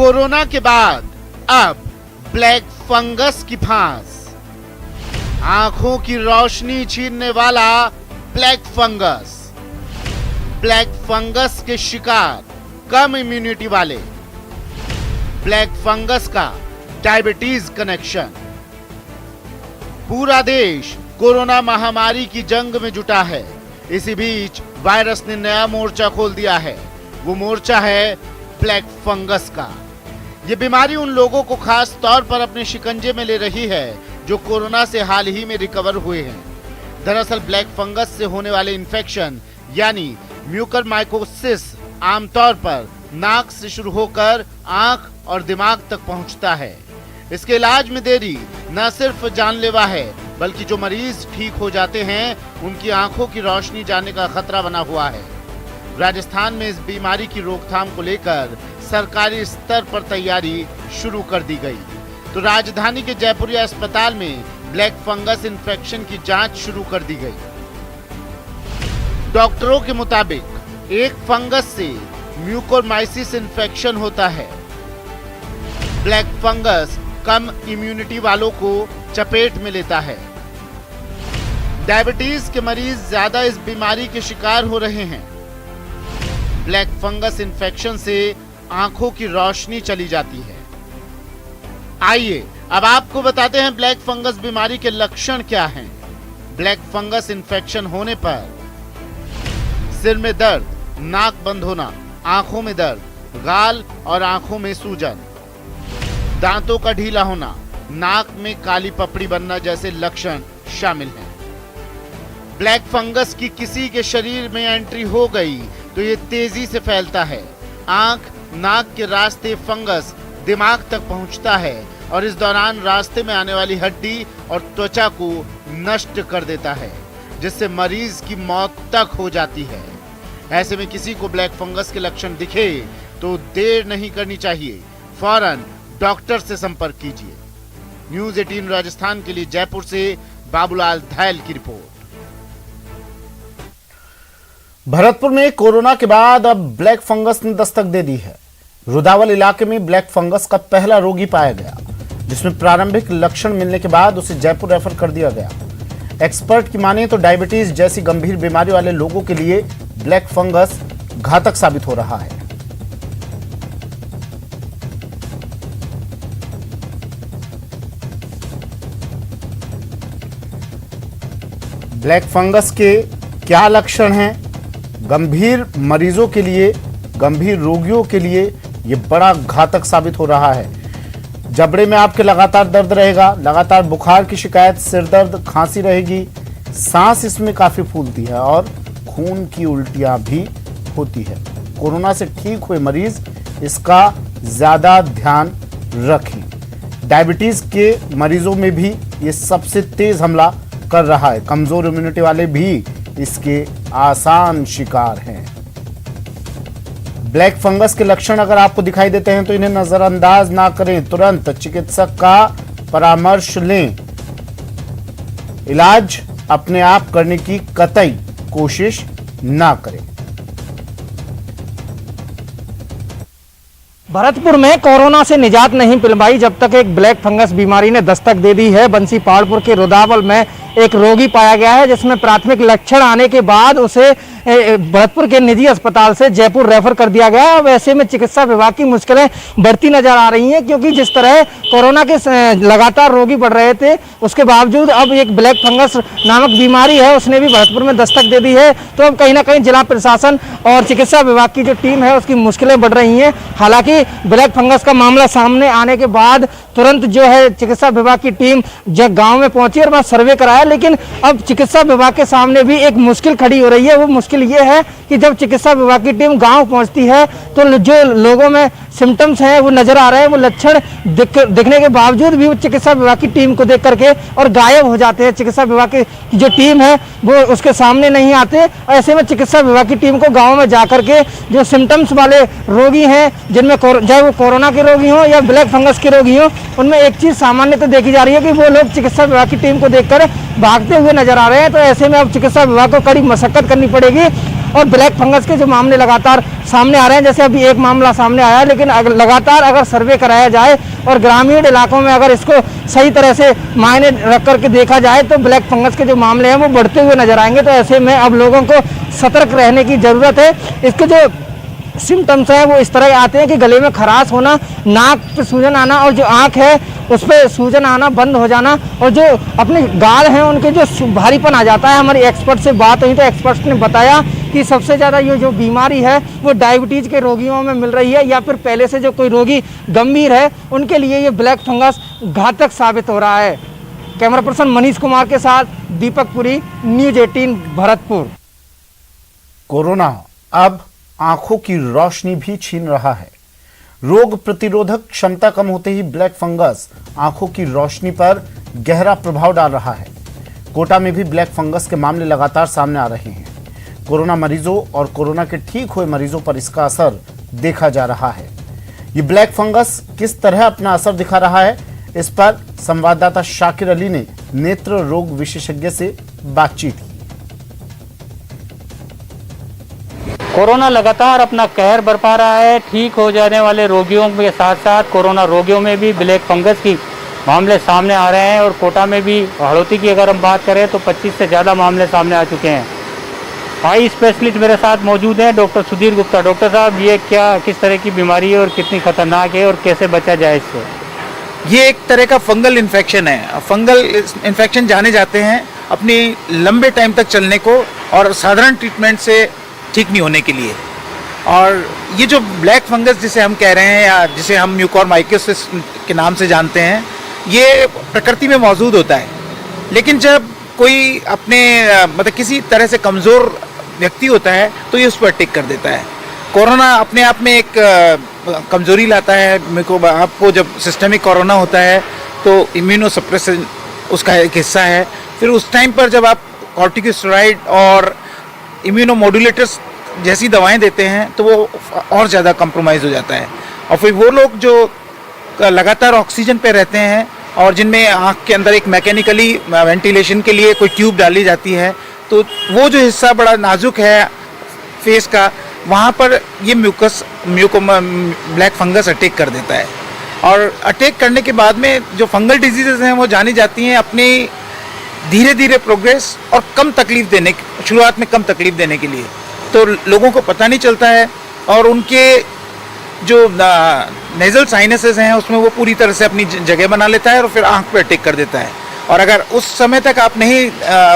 Corona के बाद अब ब्लैक फंगस की फांस। आंखों की रोशनी छीनने वाला ब्लैक फंगस। ब्लैक फंगस के शिकार कम इम्यूनिटी वाले। ब्लैक फंगस का डायबिटीज कनेक्शन। पूरा देश कोरोना महामारी की जंग में जुटा है। इसी बीच वायरस ने नया मोर्चा खोल दिया है। वो मोर्चा है ब्लैक फंगस का। ये बीमारी उन लोगों को खास तौर पर अपने शिकंजे में ले रही है जो कोरोना से हाल ही में रिकवर हुए हैं। दरअसल ब्लैक फंगस से होने वाले इन्फेक्शन यानी म्यूकरमाइकोसिस आमतौर पर नाक से शुरू होकर आंख और दिमाग तक पहुंचता है। इसके इलाज में देरी न सिर्फ जानलेवा है बल्कि जो मरीज ठीक हो जाते हैं उनकी आंखों की रोशनी जाने का खतरा बना हुआ है। राजस्थान में इस बीमारी की रोकथाम को लेकर सरकारी स्तर पर तैयारी शुरू कर दी गई। तो राजधानी के जयपुरिया अस्पताल में ब्लैक फंगस इन्फेक्शन की जांच शुरू कर दी गई। डॉक्टरों के मुताबिक एक फंगस से म्यूकोरमाइसिस इन्फेक्शन होता है। ब्लैक फंगस कम इम्यूनिटी वालों को चपेट में लेता है। डायबिटीज के मरीज ज्यादा इस बीमारी के शिकार हो रहे हैं। ब्लैक फंगस इन्फेक्शन से आंखों की रोशनी चली जाती है। आइए अब आपको बताते हैं ब्लैक फंगस बीमारी के लक्षण क्या हैं। ब्लैक फंगस इन्फेक्शन होने पर सिर में दर्द, नाक बंद होना, आंखों में दर्द, गाल और आंखों में सूजन, दांतों का ढीला होना, नाक में काली पपड़ी बनना जैसे लक्षण शामिल हैं। ब्लैक फंगस की किसी के शरीर में एंट्री हो गई तो ये तेजी से फैलता है। आंख, नाक के रास्ते फंगस दिमाग तक पहुंचता है और इस दौरान रास्ते में आने वाली हड्डी और त्वचा को नष्ट कर देता है जिससे मरीज की मौत तक हो जाती है। ऐसे में किसी को ब्लैक फंगस के लक्षण दिखे तो देर नहीं करनी चाहिए, फौरन डॉक्टर से संपर्क कीजिए। न्यूज़ 18 राजस्थान के लिए जयपुर से बाबूलाल धायल की रिपोर्ट। भरतपुर में कोरोना के बाद अब ब्लैक फंगस ने दस्तक दे दी है। रुदावल इलाके में ब्लैक फंगस का पहला रोगी पाया गया जिसमें प्रारंभिक लक्षण मिलने के बाद उसे जयपुर रेफर कर दिया गया। एक्सपर्ट की माने तो डायबिटीज जैसी गंभीर बीमारी वाले लोगों के लिए ब्लैक फंगस घातक साबित हो रहा है। ब्लैक फंगस के क्या लक्षण हैं? गंभीर मरीजों के लिए, गंभीर रोगियों के लिए यह बड़ा घातक साबित हो रहा है। जबड़े में आपके लगातार दर्द रहेगा, लगातार बुखार की शिकायत, सिर दर्द, खांसी रहेगी, सांस इसमें काफी फूलती है और खून की उल्टियां भी होती है। कोरोना से ठीक हुए मरीज इसका ज्यादा ध्यान रखें। डायबिटीज के मरीजों में भी ये सबसे तेज हमला कर रहा है। कमजोर इम्यूनिटी वाले भी इसके आसान शिकार हैं। ब्लैक फंगस के लक्षण अगर आपको दिखाई देते हैं तो इन्हें नजरअंदाज ना करें, तुरंत चिकित्सक का परामर्श लें। इलाज अपने आप करने की कतई कोशिश ना करें। भरतपुर में कोरोना से निजात नहीं पिलवाई जब तक एक ब्लैक फंगस बीमारी ने दस्तक दे दी है। बंसी पहाड़पुर के रुदावल में एक रोगी पाया गया है जिसमें प्राथमिक लक्षण आने के बाद उसे भरतपुर के निजी अस्पताल से जयपुर रेफर कर दिया गया। अब ऐसे में चिकित्सा विभाग की मुश्किलें बढ़ती नजर आ रही हैं क्योंकि जिस तरह कोरोना के लगातार रोगी बढ़ रहे थे उसके बावजूद अब एक ब्लैक फंगस नामक बीमारी है उसने भी भरतपुर में दस्तक दे दी है। तो अब कहीं ना कहीं जिला प्रशासन और चिकित्सा विभाग की जो टीम है उसकी मुश्किलें बढ़ रही हैं। हालांकि ब्लैक फंगस का मामला सामने आने के बाद तुरंत जो है चिकित्सा विभाग की टीम गांव में पहुंची और वहां सर्वे कराया, लेकिन अब चिकित्सा विभाग के सामने भी एक मुश्किल खड़ी हो रही है। वो मुश्किल ये है कि जब चिकित्सा विभाग की टीम गांव पहुंचती है तो जो लोगों में सिम्टम्स हैं वो नजर आ रहे हैं, वो लक्षण दिखने के बावजूद भी वो चिकित्सा विभाग की टीम को देख करके और गायब हो जाते हैं। चिकित्सा विभाग की जो टीम है वो उसके सामने नहीं आते। ऐसे में चिकित्सा विभाग की टीम को गाँव में जा करके जो सिम्टम्स वाले रोगी हैं जिनमें चाहे वो कोरोना के रोगी हों या ब्लैक फंगस के रोगी हों, उनमें एक चीज सामान्य तो देखी जा रही है कि वो लोग चिकित्सा विभाग की टीम को देखकर भागते हुए नजर आ रहे हैं। तो ऐसे में अब चिकित्सा विभाग को कड़ी मशक्कत करनी पड़ेगी और ब्लैक फंगस के जो मामले लगातार सामने आ रहे हैं, जैसे अभी एक मामला सामने आया है, लेकिन लगातार अगर सर्वे कराया जाए और ग्रामीण इलाकों में अगर इसको सही तरह से मायने रख करके देखा जाए तो ब्लैक फंगस के जो मामले हैं वो बढ़ते हुए नजर आएंगे। तो ऐसे में अब लोगों को सतर्क रहने की ज़रूरत है। इसके जो सिम्टम्स हैं वो इस तरह आते हैं कि गले में खराश होना, नाक पे सूजन आना और जो आँख है उस पर सूजन आना बंद हो जाना, और जो अपने गाल हैं उनके जो भारीपन आ जाता है। हमारे एक्सपर्ट से बात हुई तो एक्सपर्ट ने बताया कि सबसे ज़्यादा ये जो बीमारी है वो डायबिटीज़ के रोगियों में मिल रही है, या फिर पहले से जो कोई रोगी गंभीर है उनके लिए ये ब्लैक फंगस घातक साबित हो रहा है। कैमरा पर्सन मनीष कुमार के साथ दीपक पुरी, न्यूज़ 18 भरतपुर। कोरोना अब आंखों की रोशनी भी छीन रहा है। रोग प्रतिरोधक क्षमता कम होते ही ब्लैक फंगस आंखों की रोशनी पर गहरा प्रभाव डाल रहा है। कोटा में भी ब्लैक फंगस के मामले लगातार सामने आ रहे हैं। कोरोना मरीजों और कोरोना के ठीक हुए मरीजों पर इसका असर देखा जा रहा है। ये ब्लैक फंगस किस तरह अपना असर दिखा रहा है, इस पर संवाददाता शाकिर अली ने नेत्र रोग विशेषज्ञ से बातचीत की। कोरोना लगातार अपना कहर बरपा रहा है। ठीक हो जाने वाले रोगियों के साथ साथ कोरोना रोगियों में भी ब्लैक फंगस की मामले सामने आ रहे हैं, और कोटा में भी हड़ौती की अगर हम बात करें तो 25 से ज़्यादा मामले सामने आ चुके हैं। आई स्पेशलिस्ट मेरे साथ मौजूद हैं, डॉक्टर सुधीर गुप्ता। डॉक्टर साहब, ये किस तरह की बीमारी है और कितनी खतरनाक है और कैसे बचा जाए इससे? ये एक तरह का फंगल इन्फेक्शन है। फंगल इन्फेक्शन जाने जाते हैं अपनी लंबे टाइम तक चलने को और साधारण ट्रीटमेंट से ठीक नहीं होने के लिए। और ये जो ब्लैक फंगस जिसे हम कह रहे हैं या जिसे हम म्यूकोरमाइकोसिस के नाम से जानते हैं, ये प्रकृति में मौजूद होता है। लेकिन जब कोई अपने मतलब किसी तरह से कमज़ोर व्यक्ति होता है तो ये उस पर अटैक कर देता है। कोरोना अपने आप में एक कमज़ोरी लाता है। आपको जब सिस्टमिक कोरोना होता है तो इम्यूनोसप्रेशन उसका एक हिस्सा है। फिर उस टाइम पर जब आप कॉर्टिकोस्टेरॉइड और इम्यूनोमोडुलेटर्स जैसी दवाएं देते हैं तो वो और ज़्यादा कंप्रोमाइज़ हो जाता है। और फिर वो लोग जो लगातार ऑक्सीजन पे रहते हैं और जिनमें आँख के अंदर एक मैकेनिकली वेंटिलेशन के लिए कोई ट्यूब डाली जाती है, तो वो जो हिस्सा बड़ा नाजुक है फेस का, वहाँ पर ये ब्लैक फंगस अटैक कर देता है। और अटैक करने के बाद में जो फंगल डिजीज़ हैं वो जानी जाती हैं अपनी धीरे धीरे प्रोग्रेस और कम तकलीफ देने, शुरुआत में कम तकलीफ देने के लिए। तो लोगों को पता नहीं चलता है और उनके जो नेजल साइनसेस हैं उसमें वो पूरी तरह से अपनी जगह बना लेता है और फिर आँख पे अटैक कर देता है। और अगर उस समय तक आप नहीं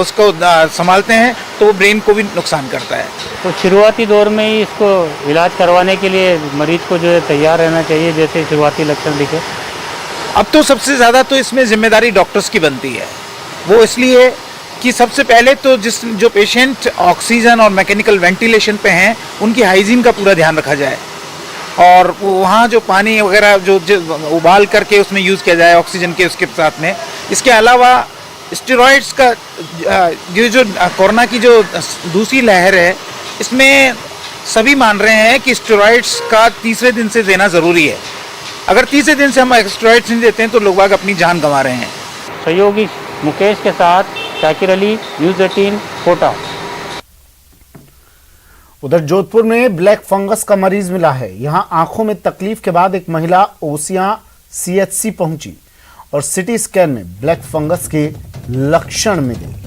उसको संभालते हैं तो वो ब्रेन को भी नुकसान करता है। तो शुरुआती दौर में ही इसको इलाज करवाने के लिए मरीज को जो है तैयार रहना चाहिए, जैसे शुरुआती लक्षण दिखे। अब तो सबसे ज़्यादा तो इसमें जिम्मेदारी डॉक्टर्स की बनती है। वो इसलिए कि सबसे पहले तो जो पेशेंट ऑक्सीजन और मैकेनिकल वेंटिलेशन पे हैं उनकी हाइजीन का पूरा ध्यान रखा जाए, और वहाँ जो पानी वगैरह जो उबाल करके उसमें यूज़ किया जाए ऑक्सीजन के उसके साथ में। इसके अलावा स्टेरॉइड्स का ये जो कोरोना की जो दूसरी लहर है इसमें सभी मान रहे हैं कि स्टेरॉइड्स का तीसरे दिन से देना ज़रूरी है। अगर तीसरे दिन से हम स्टेरॉइड्स नहीं देते हैं तो लोग अपनी जान गंवा रहे हैं। सहयोगी मुकेश के साथ शाकिर अली, न्यूज़ 18 कोटा। उधर जोधपुर में ब्लैक फंगस का मरीज मिला है। यहां आंखों में तकलीफ के बाद एक महिला ओसियां सीएचसी पहुंची और सिटी स्कैन में ब्लैक फंगस के लक्षण मिले।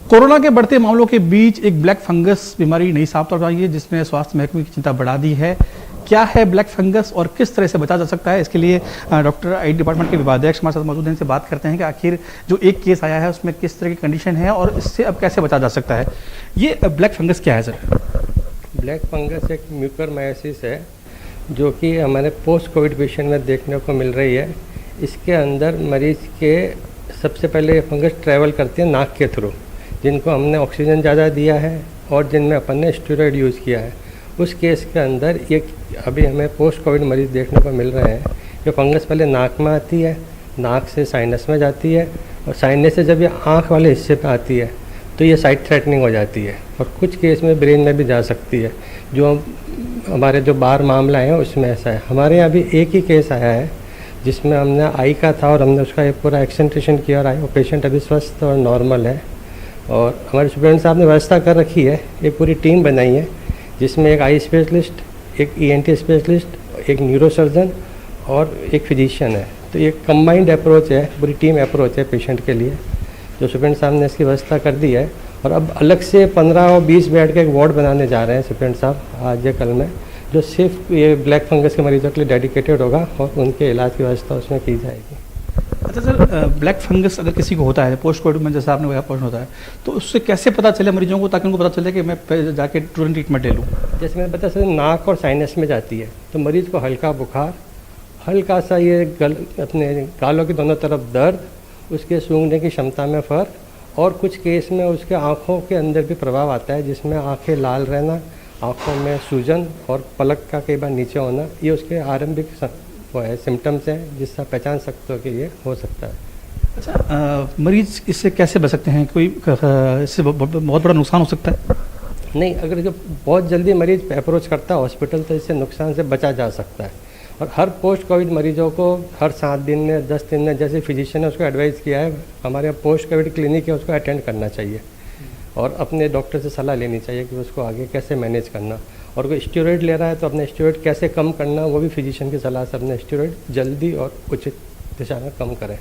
कोरोना के बढ़ते मामलों के बीच एक ब्लैक फंगस बीमारी नई साफ तौर पर आई है, जिसने स्वास्थ्य महकमे की चिंता बढ़ा दी है। क्या है ब्लैक फंगस और किस तरह से बचा जा सकता है, इसके लिए डॉक्टर आई डिपार्टमेंट के विभागाध्यक्ष हमारे साथ मौजूद हैं। इनसे बात करते हैं कि आखिर जो एक केस आया है उसमें किस तरह की कंडीशन है और इससे अब कैसे बचा जा सकता है। ये ब्लैक फंगस क्या है सर? ब्लैक फंगस एक म्यूकोरमाइसिस है जो कि हमारे पोस्ट कोविड पेशेंट में देखने को मिल रही है। इसके अंदर मरीज़ के सबसे पहले ये फंगस ट्रैवल करती है नाक के थ्रू, जिनको हमने ऑक्सीजन ज़्यादा दिया है और जिनमें अपन ने स्टेरॉइड यूज़ किया है। उस केस के अंदर ये अभी हमें पोस्ट कोविड मरीज़ देखने को मिल रहे हैं। ये फंगस पहले नाक में आती है, नाक से साइनस में जाती है और साइनस से जब ये आँख वाले हिस्से पे आती है तो ये साइट थ्रेटनिंग हो जाती है और कुछ केस में ब्रेन में भी जा सकती है। जो हमारे जो बाहर मामला है उसमें ऐसा है। हमारे यहाँ भी एक ही केस आया है जिसमें हमने आई का था और हमने उसका एक पूरा एक्सेंट्रेशन किया और आई पेशेंट अभी स्वस्थ और नॉर्मल है। और हमारे सुप्रिटेंडेंट साहब ने व्यवस्था कर रखी है, एक पूरी टीम बनाई है जिसमें एक आई स्पेशलिस्ट, एक ENT स्पेशलिस्ट, एक न्यूरोसर्जन और एक फिजिशियन है। तो ये कंबाइंड अप्रोच है, पूरी टीम अप्रोच है पेशेंट के लिए, जो सुप्रिटेंडेंट साहब ने इसकी व्यवस्था कर दी है। और अब अलग से 15 और 20 बेड का एक वार्ड बनाने जा रहे हैं सुप्रिटेंडेंट साहब आज या कल में, जो सिर्फ ये ब्लैक फंगस के मरीजों के लिए डेडिकेटेड होगा और उनके इलाज की व्यवस्था उसमें की जाएगी। अच्छा सर, ब्लैक फंगस अगर किसी को होता है पोस्ट कोविड में, जैसा आपने बताया पोस्ट होता है, तो उससे कैसे पता चले मरीजों को, ताकि उनको पता चले कि मैं जाके तुरंत ट्रीटमेंट ले लूँ? जैसे मैंने बताया सर, नाक और साइनस में जाती है तो मरीज को हल्का बुखार, हल्का सा ये अपने गालों की दोनों तरफ दर्द, उसके सूंघने की क्षमता में फ़र्क, और कुछ केस में उसके आँखों के अंदर भी प्रभाव आता है जिसमें आँखें लाल रहना, आँखों में सूजन और पलक का कई बार नीचे होना, ये उसके आरंभिक वो है सिम्टम्स हैं जिससे पहचान सकते हो कि ये हो सकता है। अच्छा, मरीज इससे कैसे बच सकते हैं? कोई इससे बहुत बड़ा नुकसान हो सकता है? नहीं, अगर जो बहुत जल्दी मरीज अप्रोच करता है हॉस्पिटल तो इससे नुकसान से बचा जा सकता है। और हर पोस्ट कोविड मरीजों को हर 7 दिन में 10 दिन में, जैसे फिजिशियन ने उसको एडवाइस किया है, हमारे यहाँ पोस्ट कोविड क्लिनिक है उसको अटेंड करना चाहिए और अपने डॉक्टर से सलाह लेनी चाहिए कि उसको आगे कैसे मैनेज करना। और कोई स्टेरॉइड ले रहा है तो अपने स्टेरॉइड कैसे कम करना, वो भी फिजिशियन की सलाह से अपने स्टेरॉइड जल्दी और उचित दिशा में कम करें।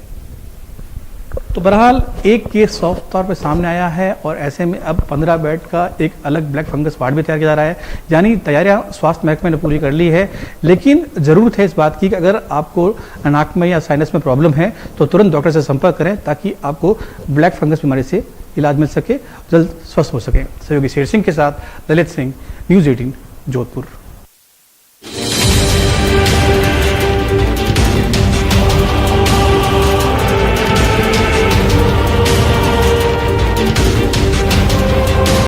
तो बहरहाल एक केस साफ तौर पे सामने आया है और ऐसे में अब 15 बेड का एक अलग ब्लैक फंगस वार्ड भी तैयार किया जा रहा है, यानी तैयारियां स्वास्थ्य महकमे ने पूरी कर ली है। लेकिन ज़रूरत है इस बात की कि अगर आपको नाक में या साइनस में प्रॉब्लम है तो तुरंत डॉक्टर से संपर्क करें ताकि आपको ब्लैक फंगस बीमारी से इलाज मिल सके, जल्द स्वस्थ हो सके। सहयोगी शेर सिंह के साथ ललित सिंह, न्यूज़ 18 जोधपुर।